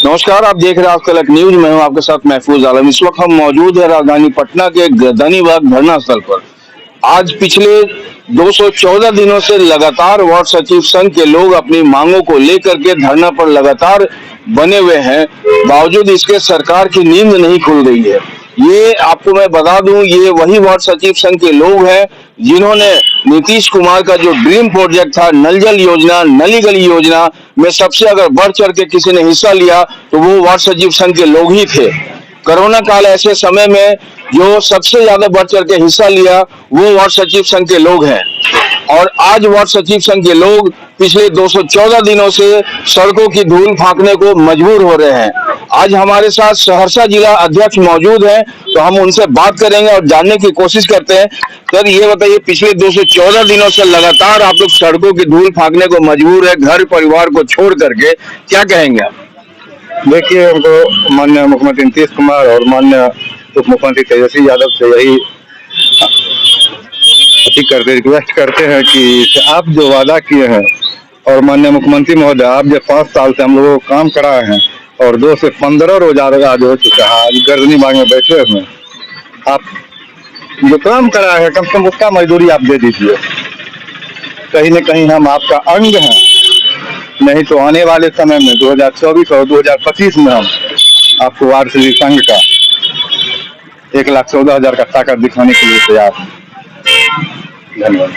नमस्कार, आप देख रहे हैं आज तलक न्यूज। मैं हूं आपके साथ महफूज आलम। इस वक्त हम मौजूद है राजधानी पटना के गर्दनीबाग धरना स्थल पर। आज पिछले 214 दिनों से लगातार वार्ड सचिव संघ के लोग अपनी मांगों को लेकर के धरना पर लगातार बने हुए हैं। बावजूद इसके सरकार की नींद नहीं खुल रही है। ये आपको मैं बता दूं, ये वही वार्ड सचिव संघ के लोग हैं जिन्होंने नीतीश कुमार का जो ड्रीम प्रोजेक्ट था नल जल योजना, नली गली योजना में सबसे अगर बढ़ चढ़ के किसी ने हिस्सा लिया तो वो वार्ड सचिव संघ के लोग ही थे। कोरोना काल ऐसे समय में जो सबसे ज्यादा बढ़ चढ़ के हिस्सा लिया वो वार्ड सचिव संघ के लोग हैं। और आज वार्ड सचिव संघ के लोग पिछले 214 दिनों से सड़कों की धूल फांकने को मजबूर हो रहे हैं। आज हमारे साथ सहरसा जिला अध्यक्ष मौजूद हैं, तो हम उनसे बात करेंगे और जानने की कोशिश करते हैं। सर, ये बताइए, पिछले 214 दिनों से लगातार आप लोग सड़कों की धूल फांकने को मजबूर है, घर परिवार को छोड़ करके, क्या कहेंगे आप? देखिए, हमको माननीय मुख्यमंत्री नीतीश कुमार और माननीय उप मुख्यमंत्री तेजस्वी यादव से यही रिक्वेस्ट करते हैं कि आप जो वादा किए हैं और माननीय मुख्यमंत्री महोदय, आप जो 5 साल से हम लोगों को काम कराए हैं और 2 से 15 रोजगार आज हो चुका है, आज गर्दनीबाग में बैठे हुए हैं, आप जो काम कराए हैं कम से कम उसका मजदूरी आप दे दीजिए। कहीं न कहीं हम आपका अंग हैं, नहीं तो आने वाले समय में 2024 और 2025 में हम आपको वार्ड सचिव संघ का 1,14,000 का ताकत दिखाने के लिए तैयार हैं। धन्यवाद।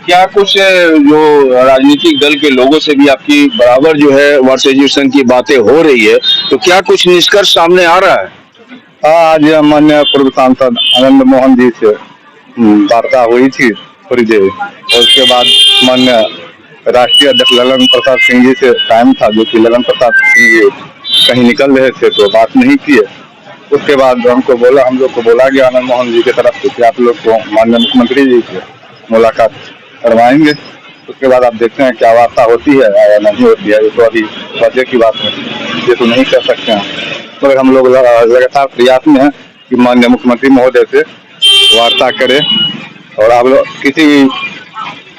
क्या कुछ जो राजनीतिक दल के लोगों से भी आपकी बराबर जो है वार्ड सचिव संघ की बातें हो रही है, तो क्या कुछ निष्कर्ष सामने आ रहा है? आज माननीय पूर्व सांसद आनंद मोहन जी से वार्ता हुई थी थोड़ी देर, और उसके बाद माननीय राष्ट्रीय अध्यक्ष ललन प्रसाद सिंह जी से टाइम था, जो कि ललन प्रसाद सिंह जी कहीं निकल रहे थे तो बात नहीं किए। उसके बाद हम लोग को बोला गया आनंद मोहन जी की तरफ से कि आप लोग को माननीय मुख्यमंत्री जी से मुलाकात करवाएंगे। उसके बाद आप देखते हैं क्या वार्ता होती है या नहीं होती है। ये तो अभी वजह की बात है, ये तो नहीं कर सकते हैं, मगर हम लोग लगातार प्रयास में हैं कि माननीय मुख्यमंत्री महोदय से वार्ता करें। और आप लोग किसी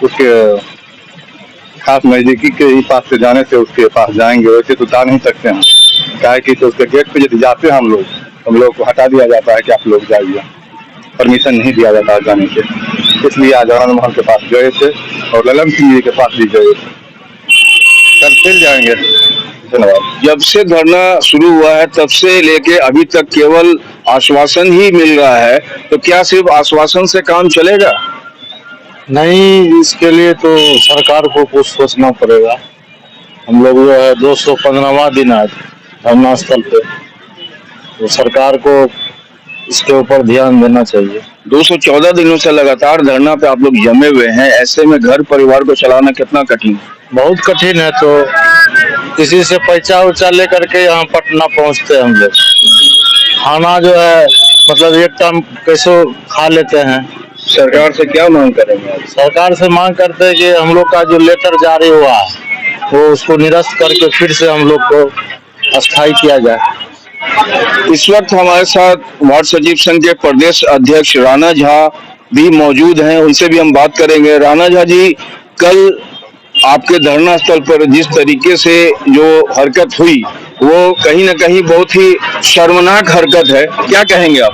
उसके खास नजदीकी के ही पास से जाने से उसके पास जाएंगे, वैसे तो जा नहीं सकते हैं। क्या कि तो उसके गेट पे यदि जाते हैं हम लोग को हटा दिया जाता है कि आप लोग जाइए, परमिशन नहीं दिया जाता जाने के। इसलिए आज आनंद मोहन के पास गए थे और ललन सिंह जी के पास भी गए थे। कल फिर जाएंगे। धन्यवाद। जब से धरना शुरू हुआ है तब से लेके अभी तक केवल आश्वासन ही मिल रहा है, तो क्या सिर्फ आश्वासन से काम चलेगा? नहीं, इसके लिए तो सरकार को कुछ सोचना पड़ेगा। हम लोग जो है 215वां दिन है धरना स्थल पे, तो सरकार को इसके ऊपर ध्यान देना चाहिए। 214 दिनों से लगातार धरना पे आप लोग जमे हुए हैं, ऐसे में घर परिवार को चलाना कितना कठिन है? बहुत कठिन है। तो किसी से पैसा उचा लेकर के यहाँ पटना पहुँचते हैं हम लोग। खाना जो है मतलब एक टाइम कैसे खा लेते हैं। सरकार से क्या मांग करेंगे आप? सरकार से मांग करते हैं कि हम लोग का जो लेटर जारी हुआ है वो उसको निरस्त करके फिर से हम लोग को अस्थायी किया जाए। इस वक्त हमारे साथ वार्ड सचिव संघ के प्रदेश अध्यक्ष राणा झा भी मौजूद हैं, उनसे भी हम बात करेंगे। राणा झा जी, कल आपके धरना स्थल पर जिस तरीके से जो हरकत हुई वो कहीं ना कहीं बहुत ही शर्मनाक हरकत है, क्या कहेंगे आप?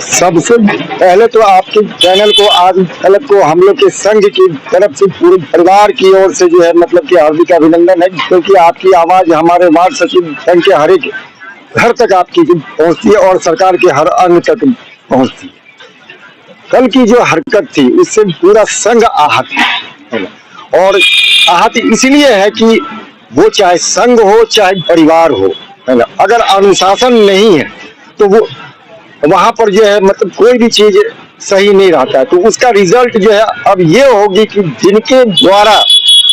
सबसे पहले तो आपके चैनल को आज तलक को हम लोग के संघ की तरफ से पूरे परिवार की ओर से जो है मतलब कि हार्दिक अभिनंदन है, क्योंकि आपकी आवाज हमारे वार्ड सचिव संघ के हर एक घर तक आपकी पहुंचती है और सरकार के हर अंग तक पहुंचती है। कल की जो हरकत थी उससे पूरा संघ आहत है, और आहत इसलिए है कि वो चाहे संघ हो चाहे परिवार हो, है ना, अगर अनुशासन नहीं है तो वो वहां पर जो है मतलब कोई भी चीज सही नहीं रहता है। तो उसका रिजल्ट जो है अब ये होगी कि जिनके द्वारा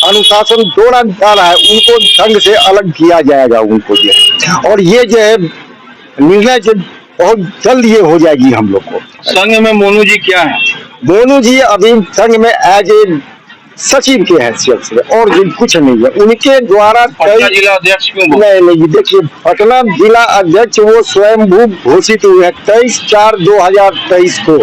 अनुशासन तोड़ा जा रहा है उनको संघ से अलग किया जाएगा उनको जो है, और ये जो है निर्णय जो बहुत जल्द ये हो जाएगी हम लोग को। संघ में मोनू जी क्या है? मोनू जी अभी संघ में एज ए सचिव के हैसियत से और जो कुछ नहीं है, उनके द्वारा पटना जिला अध्यक्ष क्यों? नहीं, देखिए पटना जिला अध्यक्ष वो स्वयंभू घोषित हुए हैं 23/4/2023 को।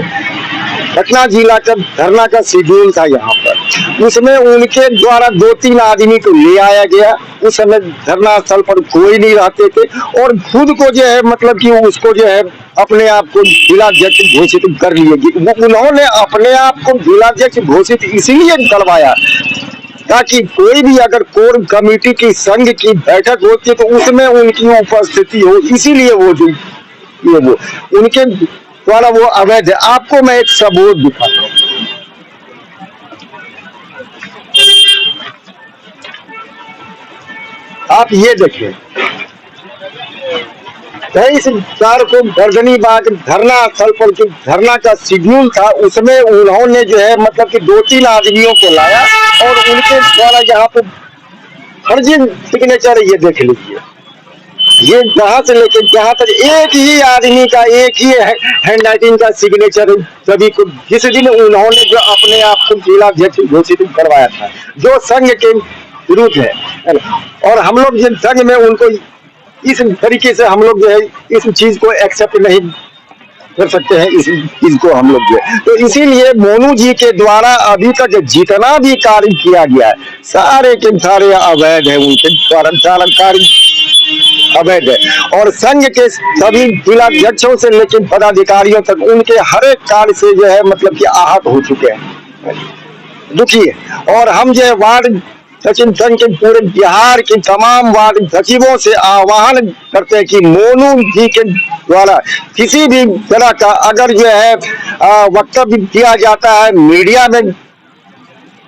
पटना जिला का धरना का शेड्यूल था यहाँ पर उसमें उनके द्वारा 2-3 आदमी को ले आया गया। उस समय धरना स्थल पर कोई नहीं रहते थे और खुद को जो है मतलब कि उसको जो है अपने आप को जिलाध्यक्ष घोषित कर लिए। उन्होंने अपने आप को जिलाध्यक्ष घोषित इसलिए करवाया ताकि कोई भी अगर कोर कमेटी की संघ की बैठक होती है तो उसमें उनकी उपस्थिति हो, इसीलिए वो उनके द्वारा वो अवैध है। आपको मैं एक सबूत दिखाता हूँ। आप ये देखिए, 23/4 को गर्दनीबाग धरना स्थल पर जो धरना का शेड्यूल था उसमें उन्होंने जो है मतलब कि 2-3 आदमियों को लाया और उनके द्वारा यहाँ पे फर्जी सिग्नेचर, ये देख लीजिए, ये जहाँ से लेकर जहाँ तक एक ही आदमी का एक ही हैंड राइटिंग का सिग्नेचर सभी को, जिस दिन उन्होंने जो अपने आप को जिलाध्यक्ष घोषित करवाया था जो संघ के विरुद्ध है। और हम लोग जिन संघ में उनको इस तरीके से हम लोग जो है इस चीज को एक्सेप्ट नहीं कर सकते हैं, इस चीज को हम लोग जो है, तो इसीलिए मोनू जी के द्वारा अभी तक जितना भी कार्य किया गया है सारे के सारे अवैध है, उनके द्वारा सारा कार्य अवैध है। और संघ के सभी जिलाध्यक्षों से लेकर पदाधिकारियों तक उनके हर एक कार्य से जो है मतलब कि आहत हो चुके हैं, दुखी है। और हम जो है वार्ड सचिन संघ के पूरे बिहार के तमाम वार्ड सचिवों से आह्वान करते हैं कि मोनू जी के द्वारा किसी भी तरह का अगर जो है वक्तव्य दिया जाता है, मीडिया में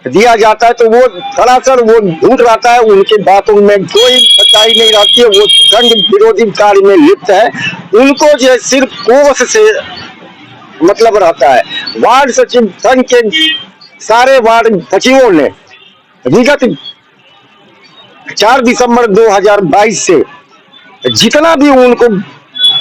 दिया जाता है तो वो सरासर वो झूठ रहता है, उनकी बातों में कोई सच्चाई नहीं रहती है, वो संघ विरोधी कार्य में लिप्त है। उनको जो है सिर्फ कोष से मतलब रहता है। वार्ड सचिव संघ के सारे वार्ड सचिवों ने विगत 4 दिसंबर 2022 से जितना भी उनको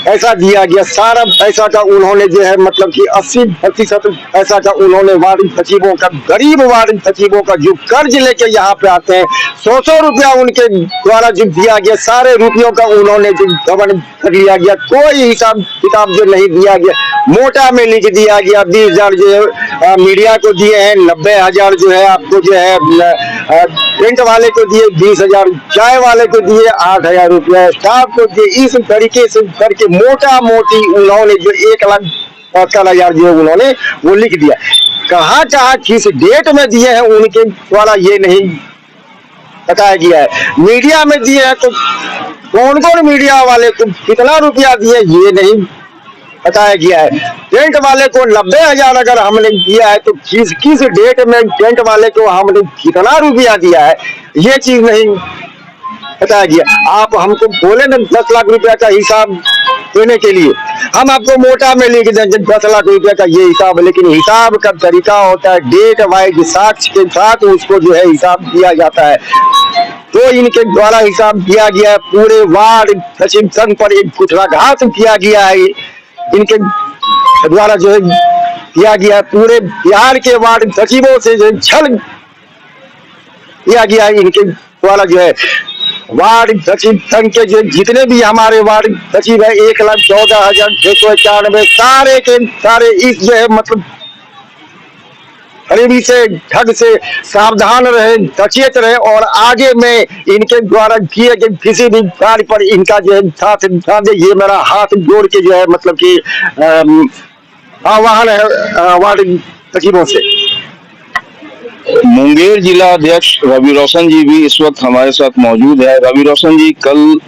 पैसा दिया गया सारा पैसा का उन्होंने जो है मतलब कि 80% पैसा का उन्होंने वार्ड सचिवों का, गरीब वार्ड सचिवों का जो कर्ज लेके यहाँ पे आते हैं 100 रुपया उनके द्वारा जो दिया गया सारे रुपयों का उन्होंने जो गबन कर लिया गया, कोई हिसाब किताब जो नहीं दिया गया, मोटा में लिख दिया गया। 20,000 जो है मीडिया को दिए हैं, 90,000 जो है आपको जो है टेंट वाले को दिए, 20,000 चाय वाले को दिए, 8,000 रुपया स्टाफ को दिए। इस तरीके से करके मोटा मोटी उन्होंने जो 1,75,000 जो उन्होंने वो लिख दिया। कहाँ किस डेट में दिए हैं उनके द्वारा ये नहीं बताया गया है। मीडिया में दिए हैं तो कौन कौन मीडिया वाले को कितना रुपया दिए ये नहीं बताया गया है। टेंट वाले को 90,000 अगर हमने दिया है तो किस डेट में टेंट वाले को हमने कितना रुपया दिया है ये चीज नहीं बताया गया। आप हमको बोले ना 10 लाख रुपया का हिसाब देने के लिए, हम आपको मोटा में लिख देंगे 10 लाख रुपया का ये हिसाब, लेकिन हिसाब का तरीका होता है डेट वाइज साक्ष्य के साथ उसको जो है हिसाब दिया जाता है। तो इनके द्वारा हिसाब दिया गया है, पूरे वार्ड सचिव संघ पर एक कुठाराघात किया गया है, इनके द्वारा जो है किया गया है। पूरे बिहार के वार्ड सचिवों से जो छल किया गया है, इनके द्वारा जो है वार्ड सचिव संघ के जो जितने भी हमारे वार्ड सचिव है 1,14,691 सारे के सारे इस जो है मतलब गरीबी से ठग से सावधान रहे, सचेत रहे और आगे में इनके द्वारा किए गए किसी भी कार्य पर इनका जो है साथ दे, ये मेरा हाथ जोड़ के जो है मतलब कि आह्वान है वार्ड सचिवों से। मुंगेर जिला अध्यक्ष रवि रोशन जी भी इस वक्त हमारे साथ मौजूद है। रवि रोशन जी, कल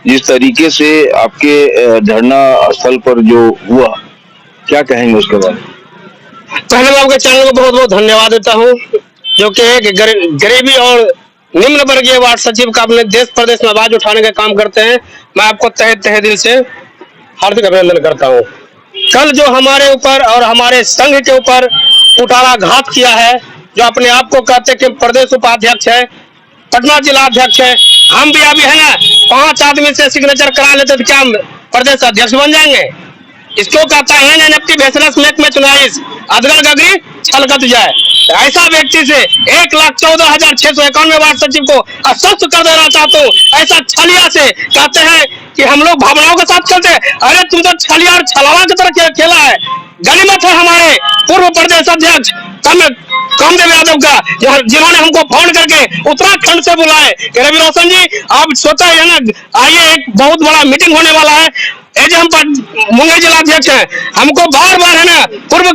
जिस तरीके से आपके धरना स्थल पर जो हुआ, क्या कहेंगे उसके बारे में? पहले मैं आपके चैनल को बहुत बहुत धन्यवाद देता हूँ, जो कि एक गरीबी और निम्न वर्गीय वार्ड सचिव का अपने देश प्रदेश में आवाज उठाने का काम करते हैं। मैं आपको तहे दिल से हार्दिक अभिनंदन करता हूँ। कल जो हमारे ऊपर और हमारे संघ के ऊपर कुठाराघात किया है, जो अपने आप को कहते कि प्रदेश उपाध्यक्ष है, पटना जिला अध्यक्ष है, हम भी अभी है ना 5 आदमी से सिग्नेचर करा लेते तो क्या हम प्रदेश अध्यक्ष बन जाएंगे? इसको कहता है एनएफटी बैचलर्स मेक में 19 अदगल गगरी छल कट जाए। ऐसा व्यक्ति से 1,14,691 वार्ड सचिव को अस्वस्थ कर देना चाहता हूँ। ऐसा छलिया से कहते हैं कि हम लोग भावनाओं के साथ खेलते हैं। अरे तुम तो छलिया और छलावा की तरह खेला है। गनीमत है हमारे पूर्व प्रदेश अध्यक्ष कामदेव यादव का, जिन्होंने हमको फोन करके उत्तराखंड से बुलाए कि रवि रोशन जी आप सोचा है ना, आइए एक बहुत बड़ा मीटिंग होने वाला है। एज हम मुंगेर जिला अध्यक्ष है, हमको बार बार है ना पूर्व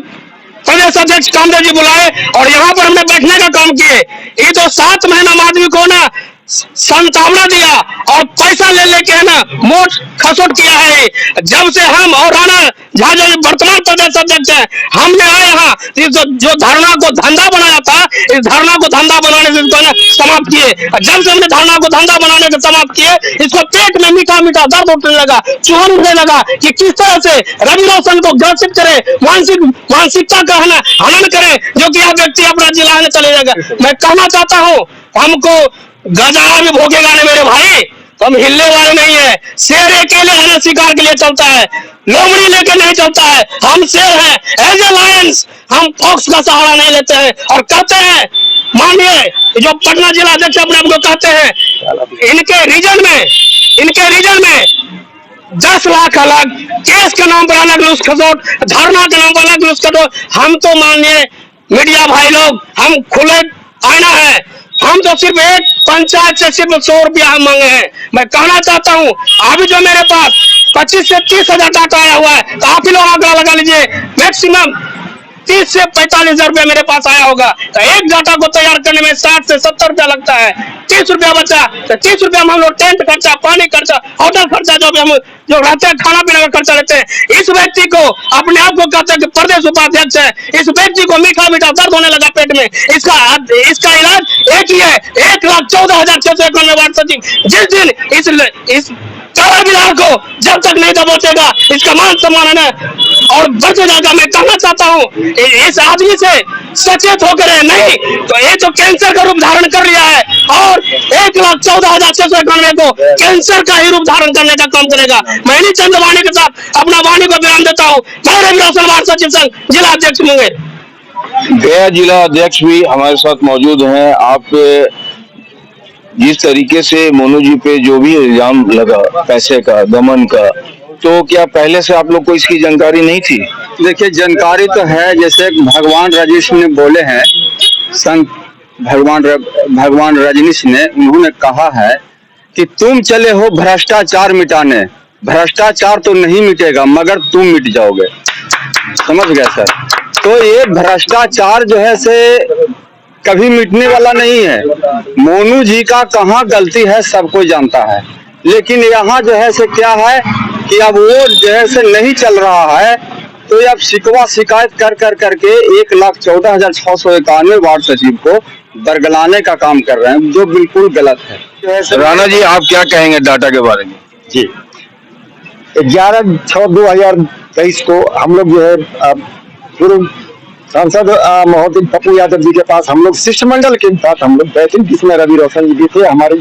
प्रदेश अध्यक्ष कामदेव जी बुलाए और यहाँ पर हमने बैठने का काम किए। ये तो 7 महीना आदमी को ना संतावना दिया और पैसा ले लेके है ना मोट खसोट किया है। जब से हम और राणा झा जो वर्तमान प्रदेश अध्यक्ष है, हमने आए यहाँ जो धरना को धंधा बनाया था, इस धरना को धंधा बनाने से इसको ना समाप्त किए। जब से हमने धरना को धंधा बनाने से समाप्त किए, इसको पेट में मीठा मीठा दर्द उठने लगा, चुहन उठने लगा कि किस तरह से रवि रोशन को ग्रसित करे, मानसिकता का है ना हनन करे, जो कि यह व्यक्ति अपना जिला में चले जाएगा। मैं कहना चाहता हूँ हमको गजारा भी भोगेगा ना मेरे भाई, तो हम हिलने वाले नहीं है। शेर अकेले है ना शिकार के लिए चलता है, लोमड़ी लेके नहीं चलता है। हम शेर हैं, एज ए लायंस, हम फॉक्स का सहारा नहीं लेते हैं। और कहते हैं मानिए जो पटना जिला अध्यक्ष अपने आप को कहते हैं, इनके रीजन में 10 लाख अलग, केस के नाम पर अलग लूस खसोट, धरना के नाम पर अलग लूस खसोट। हम तो मानिए मीडिया भाई लोग, हम खुले आईना है। हम तो सिर्फ एक पंचायत से सिर्फ 100 रुपया हम मांगे हैं। मैं कहना चाहता हूँ अभी जो मेरे पास 25 से 30 हजार डाटा आया हुआ है, तो आप ही लोग आंकड़ा लगा लीजिए, मैक्सिमम 30 से 45 हजार रुपया मेरे पास आया होगा। तो एक डाटा को तैयार करने में 60 से 70 रुपया लगता है। 30 रुपया बचा तो 30 रुपया में हम लोग टेंट खर्चा, पानी खर्चा, होटल खर्चा जो रहते हैं, खाना पीने का खर्चा लेते हैं। इस व्यक्ति को अपने आप को कहते हैं कि प्रदेश उपाध्यक्ष है, इस व्यक्ति को मीठा मीठा दर्द होने लगा पेट में। इसका इलाज एक ही है, 1,14,691 वार्ड सचिव जिस दिन इस काला बिलार को जब तक नहीं दबोचेगा, इसका मान सम्मान है और बच जाएगा। मैं कहना चाहता हूँ इस आदमी से सचेत होकर नहीं तो ये तो कैंसर का रूप धारण कर लिया है और 1,14,691 को कैंसर का ही रूप धारण करने का काम करेगा। मैं इन्हीं चंद वाणी के साथ अपना वाणी को विराम देता हूँ। मैं रवि रोशन वार्ड सचिव संघ जिला अध्यक्ष मुंगेर। गया जिला अध्यक्ष भी हमारे साथ मौजूद हैं। आप जिस तरीके से मोनू जी पे जो भी इल्जाम लगा पैसे का, दमन का, तो क्या पहले से आप लोग को इसकी जानकारी नहीं थी? देखिए जानकारी तो है, जैसे भगवान रजनीश ने बोले हैं, संत भगवान रजनीश ने, उन्होंने कहा है कि तुम चले हो भ्रष्टाचार मिटाने, भ्रष्टाचार तो नहीं मिटेगा मगर तुम मिट जाओगे। समझ गए सर? तो ये भ्रष्टाचार जो है से कभी मिटने वाला नहीं है। मोनू जी का कहाँ गलती है सबको जानता है, लेकिन यहाँ जो है से क्या है कि अब वो जो है से नहीं चल रहा है, तो अब शिकवा शिकायत कर करके 1,14,691 वार्ड सचिव को बरगलाने का काम कर रहे हैं, जो बिल्कुल गलत है। राणा जी आप क्या कहेंगे डाटा के बारे में? जी 11/6/2023 को हम लोग जो है पूर्व सांसद महोदय पप्पू यादव जी के पास हम लोग शिष्टमंडल के साथ हम लोग बैठे, जिसमें रवि रोशन जी भी थे, हमारे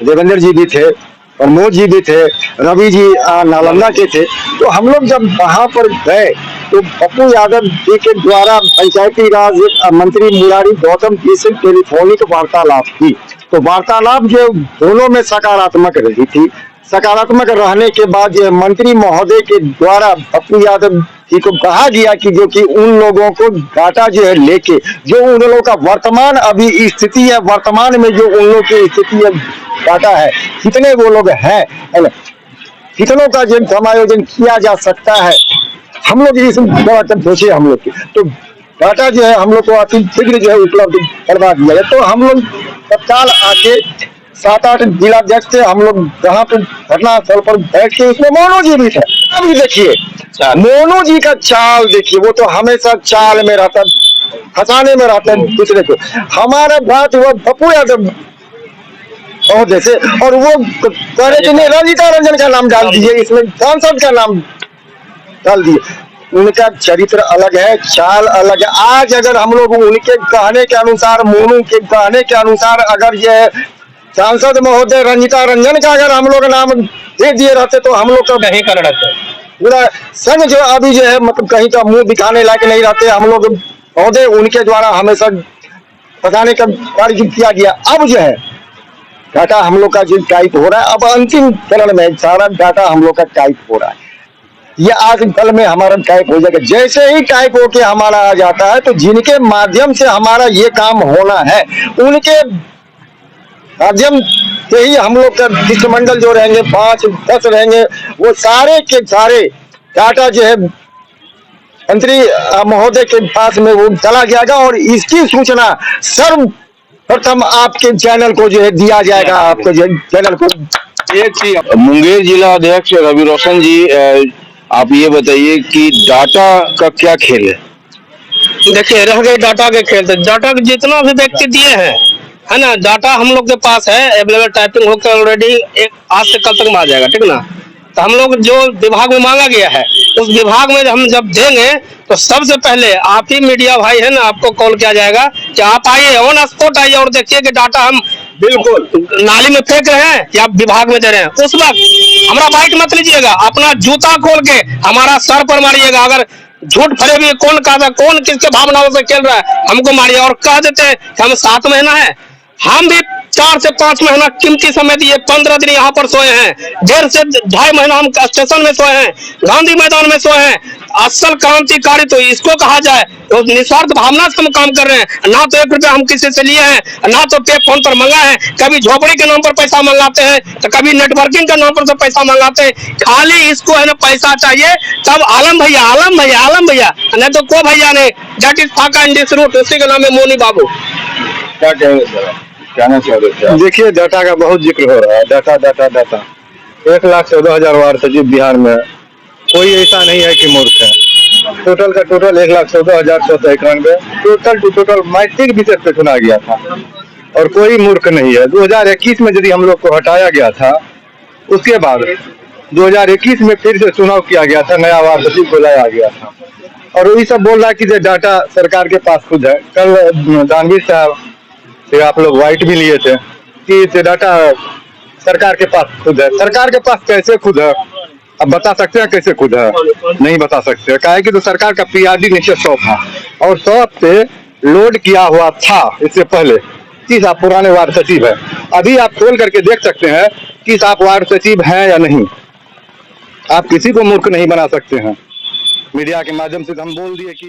देवेंद्र जी भी थे, प्रमोद जी भी थे, रवि जी नालंदा के थे। तो हम लोग जब वहां पर गए तो पप्पू यादव जी के द्वारा पंचायती राज मंत्री मुरारी गौतम जी से टेलीफोनिक वार्तालाप की। तो वार्तालाप जो दोनों में सकारात्मक रही थी। सकारात्मक रहने के बाद जो मंत्री महोदय के द्वारा पप्पू यादव जी को कहा गया कि जो कि उन लोगों को डाटा जो है लेके, जो उन लोगों का वर्तमान अभी स्थिति है, वर्तमान में जो उन लोगों की स्थिति है, डाटा है, कितने वो लोग हैं, कितनों का जो समायोजन किया जा सकता है, हम लोग इस सोचे हम लोग की। तो डाटा जो है हम लोग को अति शीघ्र जो है उपलब्ध करवा दिया है। तो हम लोग तत्काल आके 7-8 जिलाध्यक्ष थे, हम लोग जहाँ पे घटनास्थल पर बैठ के, उसमें मोनू जी भी थे। अभी देखिए मोनू जी का चाल देखिए, वो तो हमेशा चाल में रहता, फंसाने में रहता है दूसरे को। हमारा बात हुआ पप्पू यादव और जैसे, और वो कह रहे थे रंजीता रंजन का नाम डाल दीजिए, इसमें सांसद का नाम डाल दिए। उनका चरित्र अलग है, चाल अलग है। आज अगर हम लोग उनके कहने के अनुसार, मोनू के कहने के अनुसार अगर ये सांसद महोदय रंजीता रंजन का अगर हम लोग नाम दे दिए रहते तो हम लोग तो नहीं कर रहे थे। पूरा संघ जो अभी जो है मतलब कहीं का मुंह दिखाने लायक नहीं रहते। हम लोग पौधे उनके द्वारा हमेशा बताने का कार्य किया गया। अब जो है डाटा हम लोग का जो टाइप हो रहा है, अब अंतिम चरण में सारा डाटा हम लोग का टाइप हो रहा है। ये आज कल में हमारा टाइप हो जाएगा। जैसे ही टाइप होके हमारा आ जाता है तो जिनके माध्यम से हमारा ये काम होना है उनके माध्यम से ही हम लोग का शिष्टमंडल जो रहेंगे 5-10 रहेंगे, वो सारे के सारे डाटा जो है मंत्री महोदय के पास में वो चला जाएगा और इसकी सूचना सर्वप्रथम आपके चैनल को जो है दिया जाएगा। आपके चैनल को एक चीज, मुंगेर जिला अध्यक्ष रवि रोशन जी, आप ये बताइए कि डाटा का क्या खेल है? देखिए, रह गए डाटा के खेल। तो डाटा जितना भी व्यक्ति दिए हैं, है ना, डाटा हम लोग के पास है अवेलेबल, टाइपिंग होकर ऑलरेडी एक आज से कल तक में आ जाएगा, ठीक ना। तो हम लोग जो विभाग में मांगा गया है उस विभाग में हम जब देंगे तो सबसे पहले आप ही मीडिया भाई है ना, आपको कॉल किया जाएगा कि आप आइए, ऑन स्पॉट आइए और देखिए कि डाटा हम बिल्कुल नाली में फेंक रहे हैं या विभाग में दे रहे हैं। उस वक्त हमारा बाइट मत लीजिएगा, अपना जूता खोल के हमारा सर पर मारिएगा। अगर झूठ फरे भी कौन कहा, कौन किसके भावनाओं से खेल रहा है, हमको मारिए। और कह देते हैं कि हम 7 महीना है, हम भी 4 से 5 महीना कीमती समय दिए, 15 दिन यहाँ पर सोए हैं, 1.5 से 2.5 महीना हम स्टेशन में सोए हैं, गांधी मैदान में सोए हैं। असल क्रांतिकारी तो इसको कहा जाए, तो निस्वार्थ भावना से हम काम कर रहे हैं। ना तो 1 रुपया हम किसी से लिए हैं, ना तो पे फोन पर मंगा है। कभी झोपड़ी के नाम पर पैसा मंगाते हैं तो कभी नेटवर्किंग के नाम पर से पैसा मंगाते हैं। खाली इसको है ना पैसा चाहिए। तब आलम भैया, आलम भैया, आलम भैया, नहीं तो को भैया ने, दैट इज फाका इन दिस रूट, उसी का नाम है मोनी बाबू। क्या कहेंगे सर, कहना चाह रहे थे आप? देखिए, डाटा का बहुत जिक्र हो रहा है। डाटा डाटा डाटा 1,14,000 वार्ड सचिव बिहार में, कोई ऐसा नहीं है कि मूर्ख है। टोटल का टोटल 1,14,691 टोटल मैट्रिक विषय पे चुना गया था और कोई मूर्ख नहीं है। 2021 में यदि हम लोग को हटाया गया था, उसके बाद 2021 में फिर से चुनाव किया गया था, नया वार्ड सचिव को लाया गया था और वही सब बोल रहा है कि ये डाटा सरकार के पास खुद है। कल दानवीर साहब फिर आप लोग वाइट भी लिए थे कि ये डाटा सरकार के पास खुद है। सरकार के पास कैसे खुद है? अब बता सकते हैं कैसे खुद है? नहीं बता सकते। काहे कि तो सरकार का पीआरडी नीचे 100 था और 100 पे लोड किया हुआ था इससे पहले कि आप पुराने वार्ड सचिव है। अभी आप खोल करके देख सकते हैं कि आप वार्ड सचिव हैं या नहीं। आप किसी को मूर्ख नहीं बना सकते हैं। मीडिया के माध्यम से हम बोल दिए कि